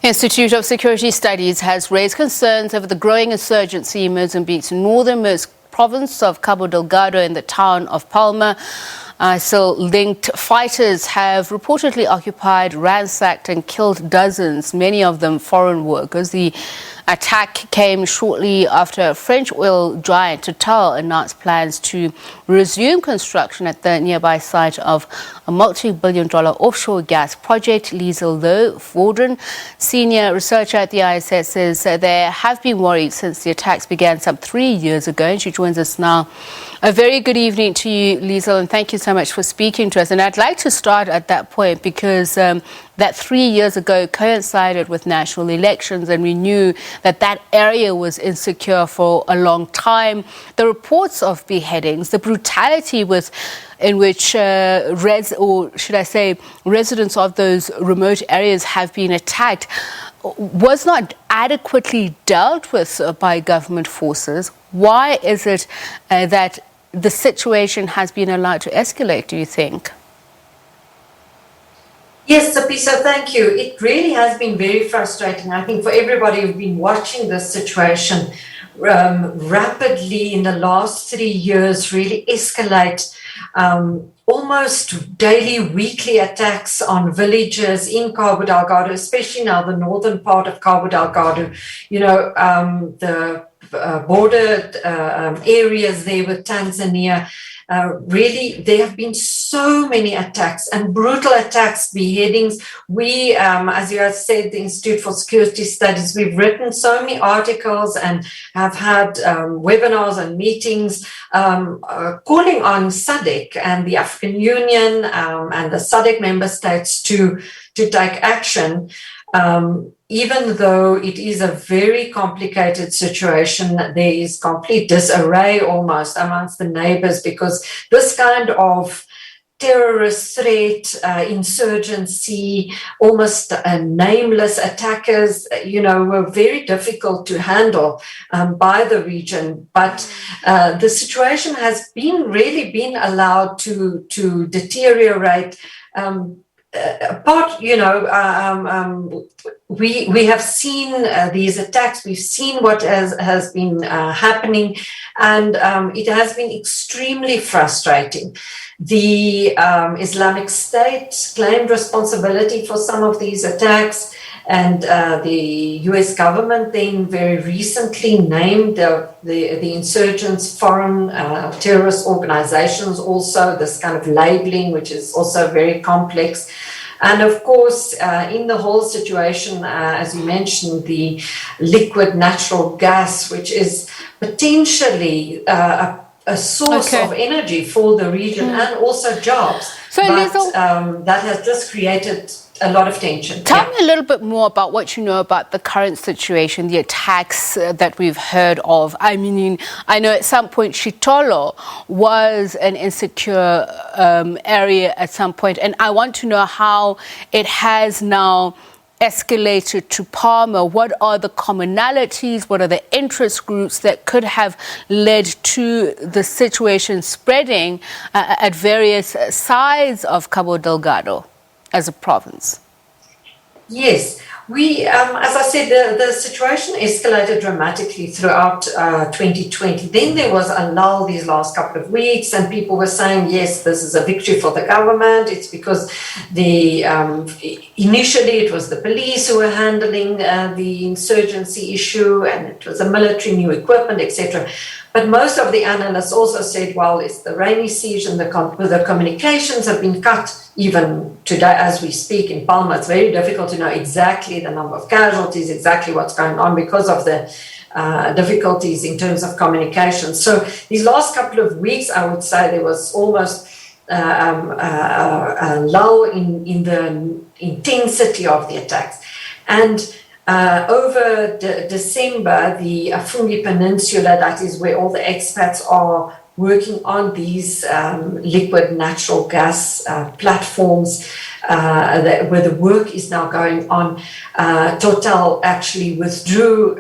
Institute of Security Studies has raised concerns over the growing insurgency in Mozambique's northernmost province of Cabo Delgado in the town of Palma. ISIL-linked fighters have reportedly occupied, ransacked and killed dozens, many of them foreign workers. The attack came shortly after French oil giant Total announced plans to resume construction at the nearby site of a multi-billion-dollar offshore gas project. Liesel Louw Vaudran, senior researcher at the ISS, says there have been worries since the attacks began some 3 years ago. And she joins us now. A very good evening to you, Liesel, and thank you so much for speaking to us. And I'd like to start at that point because that 3 years ago coincided with national elections, and we knew that that area was insecure for a long time. The reports of beheadings, the brutality in which residents of those remote areas have been attacked was not adequately dealt with by government forces. Why is it that the situation has been allowed to escalate, do you think? Yes, Sapisa, thank you. It really has been very frustrating, I think, for everybody who've been watching this situation rapidly in the last 3 years really escalate. Almost daily, weekly attacks on villages in Cabo Delgado, especially now the northern part of Cabo Delgado. The border areas there with Tanzania. Really, there have been so many attacks and brutal attacks, beheadings. We, as you have said, the Institute for Security Studies, we've written so many articles and have had webinars and meetings calling on SADC and the African Union and the SADC member states to take action. Even though it is a very complicated situation, there is complete disarray almost amongst the neighbors because this kind of terrorist threat, insurgency, almost nameless attackers, were very difficult to handle by the region. But the situation has really been allowed to deteriorate. We have seen these attacks. We've seen what has been happening, and it has been extremely frustrating. The Islamic State claimed responsibility for some of these attacks, and the US government then very recently named the insurgents foreign terrorist organizations also, this kind of labeling, which is also very complex. And of course, in the whole situation, as you mentioned, the liquid natural gas, which is potentially a source of energy for the region and also jobs. So, Liesel, that has just created a lot of tension. Tell me a little bit more about what you know about the current situation, the attacks that we've heard of. I mean, I know at some point Chitolo was an insecure area at some point, and I want to know how it has now escalated to Palma. What are the commonalities? What are the interest groups that could have led to the situation spreading at various sides of Cabo Delgado as a province? Yes, we, as I said, the situation escalated dramatically throughout 2020. Then there was a lull these last couple of weeks, and people were saying, yes, this is a victory for the government. It's because initially it was the police who were handling the insurgency issue, and it was a military, new equipment, etc. But most of the analysts also said, well, it's the rainy season, the communications have been cut. Even today, as we speak in Palma, it's very difficult to know exactly the number of casualties, exactly what's going on because of the difficulties in terms of communication. So these last couple of weeks, I would say there was almost a lull in the intensity of the attacks. And over December, the Afungi Peninsula, that is where all the expats are working on these liquid natural gas platforms, where the work is now going on. Total actually withdrew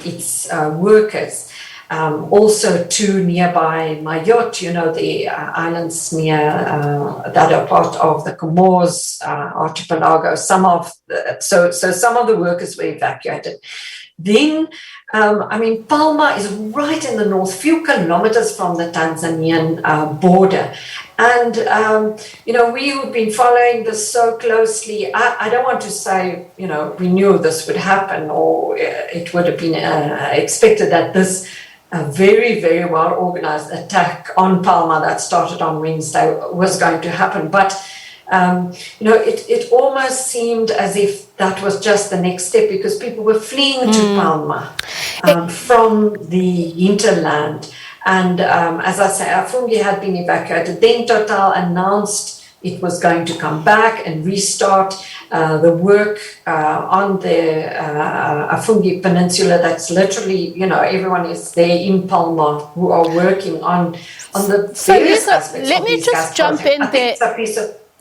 its workers. also to nearby Mayotte, the islands near that are part of the Comores archipelago. Some of the workers were evacuated. Then, Palma is right in the north, few kilometers from the Tanzanian border. And, we who've been following this so closely, I don't want to say, we knew this would happen, or it would have been expected that this very, very well organized attack on Palma that started on Wednesday was going to happen. But, it almost seemed as if that was just the next step, because people were fleeing to Palma from the hinterland. And as I say, Afungi had been evacuated. Then Total announced it was going to come back and restart the work on the Afungi Peninsula. That's literally, everyone is there in Palma who are working on the various aspects. Let me just jump in there.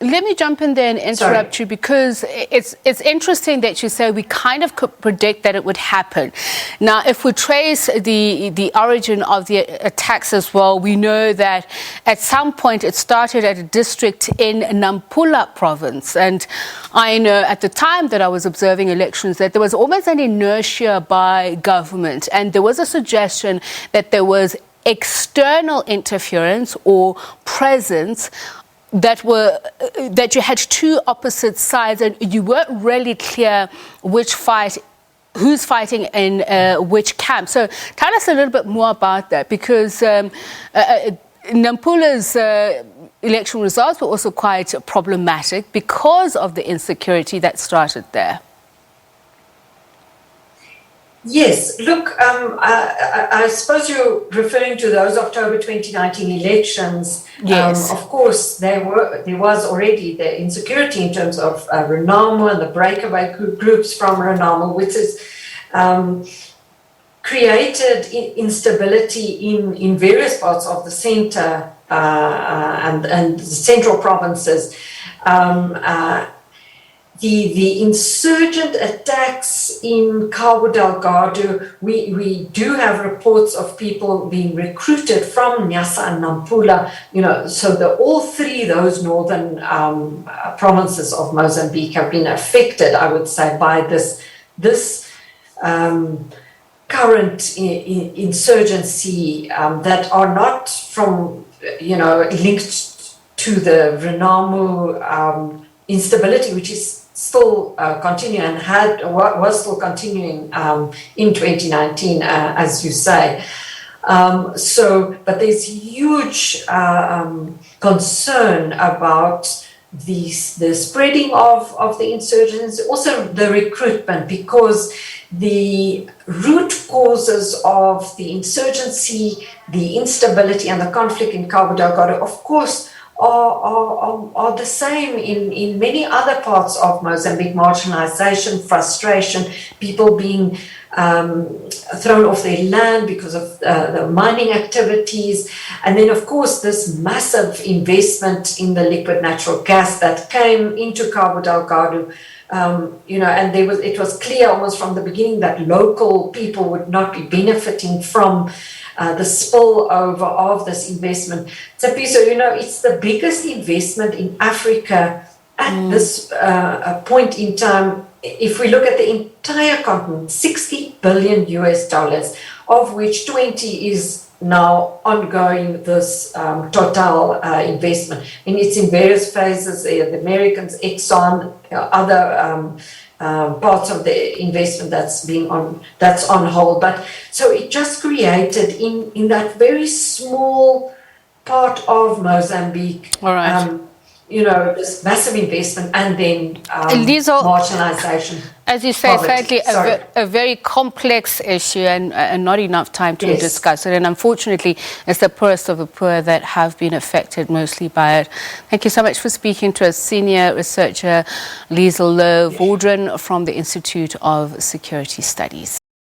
Let me jump in there and interrupt you, because it's interesting that you say we kind of could predict that it would happen. Now, if we trace the origin of the attacks as well, we know that at some point it started at a district in Nampula province. And I know at the time that I was observing elections that there was almost an inertia by government. And there was a suggestion that there was external interference or presence that you had two opposite sides, and you weren't really clear who's fighting in which camp. So tell us a little bit more about that, because Nampula's election results were also quite problematic because of the insecurity that started there. Yes, look, I suppose you're referring to those October 2019 elections. Yes. Of course, there was already the insecurity in terms of Renamo and the breakaway groups from Renamo, which has created instability in various parts of the center and the central provinces. The insurgent attacks in Cabo Delgado, we do have reports of people being recruited from Nyasa and Nampula, so all three of those northern provinces of Mozambique have been affected, I would say, by this current insurgency that are not from, linked to the Renamo instability, which is still continuing and was still continuing in 2019, as you say. But there's huge concern about the spreading of the insurgents, also the recruitment, because the root causes of the insurgency, the instability and the conflict in Cabo Delgado, of course, are the same in many other parts of Mozambique: marginalization, frustration, people being thrown off their land because of the mining activities, and then of course this massive investment in the liquid natural gas that came into Cabo Delgado. And it was clear almost from the beginning that local people would not be benefiting from the spillover of this investment. So, it's the biggest investment in Africa at this point in time. If we look at the entire continent, $60 billion, of which 20 is now ongoing, this Total investment. And it's in various phases. The Americans, Exxon, other parts of the investment that's on hold. But so it just created in that very small part of Mozambique, all right. This massive investment and then marginalization. As you say, sadly, a very complex issue and not enough time to discuss it. And unfortunately, it's the poorest of the poor that have been affected mostly by it. Thank you so much for speaking to us, senior researcher Liesel Louw Vaudran from the Institute of Security Studies.